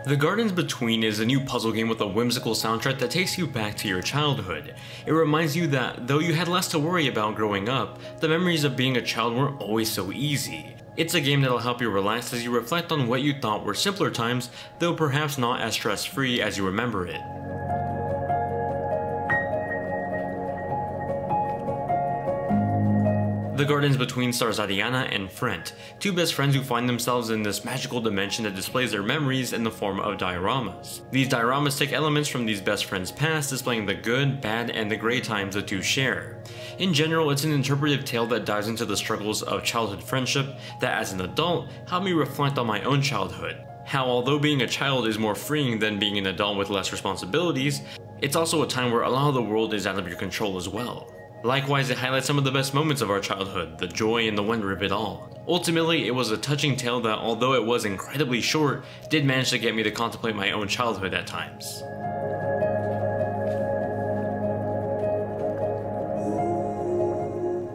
The Gardens Between is a new puzzle game with a whimsical soundtrack that takes you back to your childhood. It reminds you that though you had less to worry about growing up, the memories of being a child weren't always so easy. It's a game that'll help you relax as you reflect on what you thought were simpler times, though perhaps not as stress-free as you remember it. The Gardens Between stars Ariana and Frent, two best friends who find themselves in this magical dimension that displays their memories in the form of dioramas. These dioramas take elements from these best friends' past, displaying the good, bad, and the great times the two share. In general, it's an interpretive tale that dives into the struggles of childhood friendship that, as an adult, helped me reflect on my own childhood. How although being a child is more freeing than being an adult with less responsibilities, it's also a time where a lot of the world is out of your control as well. Likewise, it highlights some of the best moments of our childhood, the joy and the wonder of it all. Ultimately, it was a touching tale that, although it was incredibly short, did manage to get me to contemplate my own childhood at times.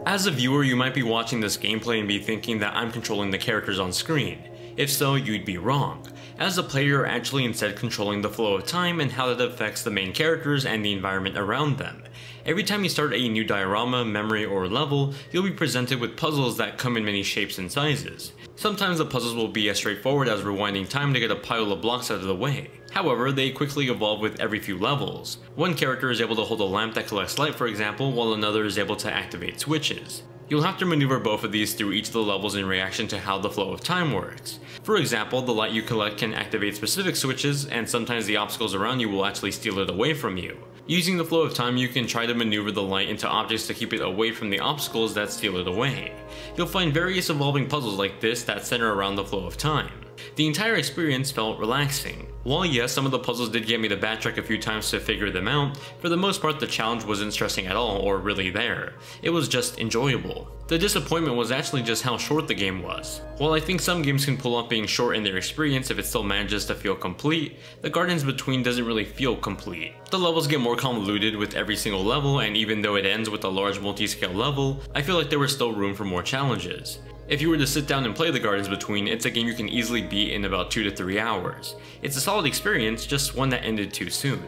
As a viewer, you might be watching this gameplay and be thinking that I'm controlling the characters on screen. If so, you'd be wrong. As a player, you're actually instead controlling the flow of time and how that affects the main characters and the environment around them. Every time you start a new diorama, memory, or level, you'll be presented with puzzles that come in many shapes and sizes. Sometimes the puzzles will be as straightforward as rewinding time to get a pile of blocks out of the way. However, they quickly evolve with every few levels. One character is able to hold a lamp that collects light, for example, while another is able to activate switches. You'll have to maneuver both of these through each of the levels in reaction to how the flow of time works. For example, the light you collect can activate specific switches, and sometimes the obstacles around you will actually steal it away from you. Using the flow of time, you can try to maneuver the light into objects to keep it away from the obstacles that steal it away. You'll find various evolving puzzles like this that center around the flow of time. The entire experience felt relaxing. While yes, some of the puzzles did get me to backtrack a few times to figure them out, for the most part the challenge wasn't stressing at all or really there. It was just enjoyable. The disappointment was actually just how short the game was. While I think some games can pull off being short in their experience if it still manages to feel complete, The Gardens Between doesn't really feel complete. The levels get more convoluted with every single level, and even though it ends with a large multi-scale level, I feel like there was still room for more challenges. If you were to sit down and play The Gardens Between, it's a game you can easily beat in about 2 to 3 hours. It's a solid experience, just one that ended too soon.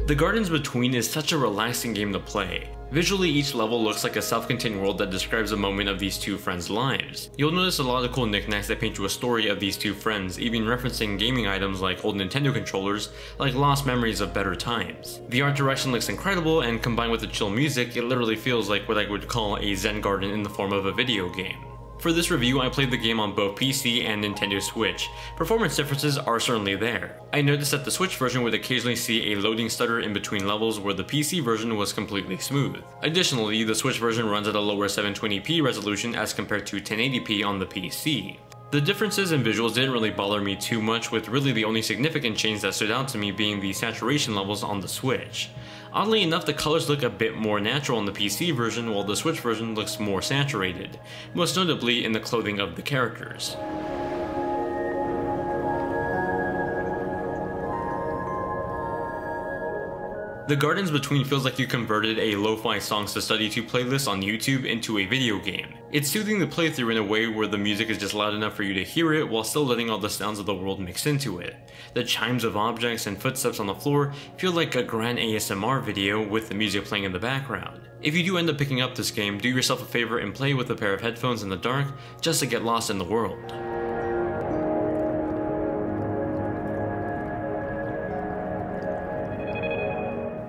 The Gardens Between is such a relaxing game to play. Visually, each level looks like a self-contained world that describes a moment of these two friends' lives. You'll notice a lot of cool knickknacks that paint you a story of these two friends, even referencing gaming items like old Nintendo controllers, like lost memories of better times. The art direction looks incredible, and combined with the chill music, it literally feels like what I would call a Zen garden in the form of a video game. For this review, I played the game on both PC and Nintendo Switch. Performance differences are certainly there. I noticed that the Switch version would occasionally see a loading stutter in between levels where the PC version was completely smooth. Additionally, the Switch version runs at a lower 720p resolution as compared to 1080p on the PC. The differences in visuals didn't really bother me too much, with really the only significant change that stood out to me being the saturation levels on the Switch. Oddly enough, the colors look a bit more natural on the PC version, while the Switch version looks more saturated, most notably in the clothing of the characters. The Gardens Between feels like you converted a lo-fi songs to study to playlist on YouTube into a video game. It's soothing to play through in a way where the music is just loud enough for you to hear it while still letting all the sounds of the world mix into it. The chimes of objects and footsteps on the floor feel like a grand ASMR video with the music playing in the background. If you do end up picking up this game, do yourself a favor and play with a pair of headphones in the dark just to get lost in the world.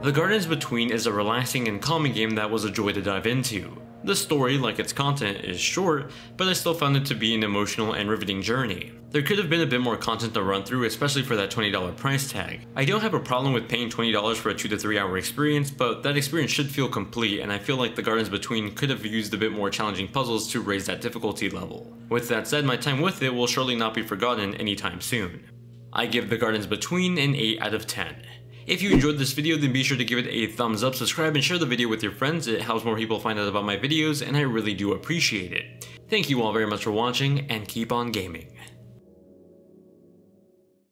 The Gardens Between is a relaxing and calming game that was a joy to dive into. The story, like its content, is short, but I still found it to be an emotional and riveting journey. There could have been a bit more content to run through, especially for that $20 price tag. I don't have a problem with paying $20 for a 2 to 3 hour experience, but that experience should feel complete, and I feel like The Gardens Between could have used a bit more challenging puzzles to raise that difficulty level. With that said, my time with it will surely not be forgotten anytime soon. I give The Gardens Between an 8 out of 10. If you enjoyed this video, then be sure to give it a thumbs up, subscribe, and share the video with your friends. It helps more people find out about my videos, and I really do appreciate it. Thank you all very much for watching, and keep on gaming.